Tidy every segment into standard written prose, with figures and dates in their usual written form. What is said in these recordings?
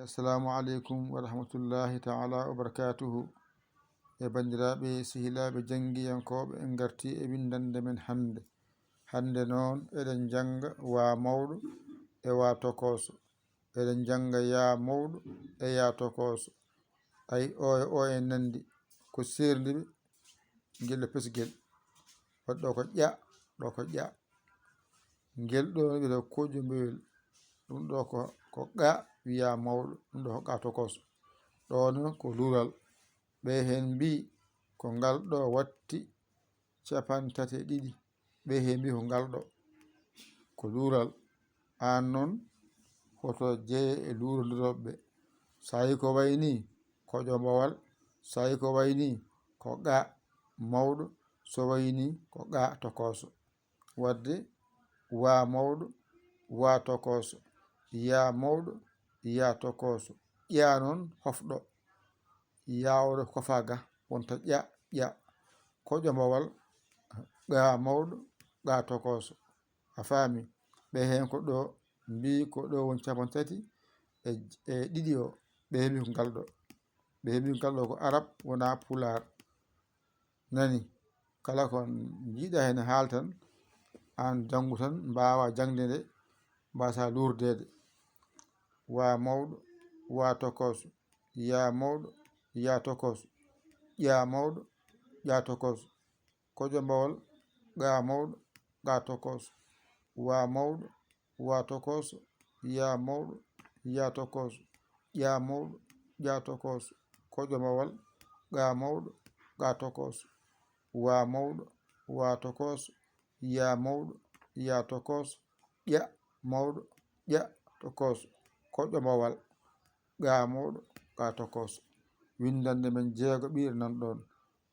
assalamu aleykum wa rahmatullahi taala wa barakatuhu. E bandiraɓe sehilaɓe jangguiyankoɓe en garti e windande men hande noon eɗen janga wa mawɗo e wa tokoso. Eɗen janga ya mawɗo e ya tokoso. Ay o en nandi ko serdiɓe guel pesguel. Waɗɗo ko ƴa, ɗo ko ƴa. Guel ɗo wiɗo koƴƴumbewel. Ɗum ɗo ko qa wiya mawɗo, ɗum ɗo ko qa tokoso. Ɗono ko lural. Ɓe hen mbi ko ngal ɗo watti 32. Ɓe hen mbi ko ngal ɗo ko lural. An noon hoto jeeye e lurodiroɓe. Sa yi ko wayni ko ƴombowal, sa yi ko wayni ko qa mawɗo, so wayni ko qa tokoso. Wadde wa mawɗo, wa tokoso, ya mawɗo, ya tokoso. ƴa noon hofɗo. Yawre kofaga wonta ƴa ƴa. Ko ƴombowal qa mawɗo, qa tokoso. A faami. Ɓe hen ko ɗo mbi ko ɗo woni 32 o. Ɓe hen mbi ko ngal ɗo. Ɓe hen mbi ngal ɗo ko arab wona pular. Nani kala ko jiiɗa hen haal tan an jangu tan mbawa jangde nde mbasa lurdede. Wa mawɗo, wa tokoso, ya mawɗo, ya tokoso, ƴa mawɗo, ƴa tokoso. Ko ƴombowal qa mawɗo, qa tokoso. Wa mawɗo, wa tokoso, ya mawɗo, ya tokoso, ƴa mawɗo, ƴa tokoso. Ko ƴombowal qa mawɗo, qa tokoso. Wa mawɗo, wa tokoso, ya mawɗo, ya tokoso, ƴa mawɗo, ƴa tokoso. Ko ƴombowal qa mawɗo, qa tokoso. Windande men jeego ɓiire nan ɗon.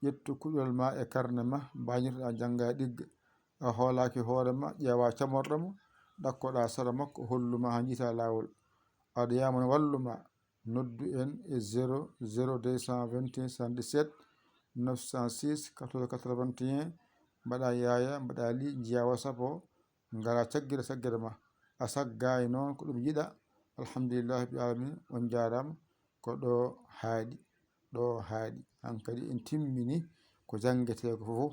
Ƴettu kuɗol ma e karne ma mbañirtoɗa jangga ɗigga. A hoolaki hoorema ƴeewa camorɗomo ɗakkoɗa sara makko holluma ha jiita lawol. Aɗa walluma noddu en e 00221 77 906 14 81. Mbaɗa yaya mbaɗa li jiya WhatsApp o ngara cagguira ma. A saggani noon ko ɗum yiɗa. Alhamdulillahi rabbil alamin. On jarama. Ko ɗo haaɗi. Ɗo haaɗi. Hankkadi en timmini ko jangete ko fof.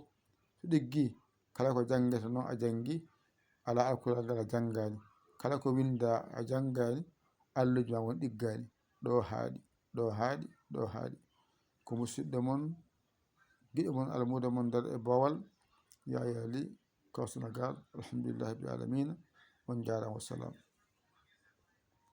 So ɗiggi kala ko jangete noon a jangi ala alkulal ngal a janggani. Kala ko winda a janggani, alluji ma won ɗiggani. Ɗo haaɗi. Ɗo haaɗi. Ɗo haaɗi. Ko musidɗo mon giɗo mon almudo mon dar e Bawal Yaya Ly ko Sénégal. Alhamdulillahi rabbil alamin. On jarama. Wassalam.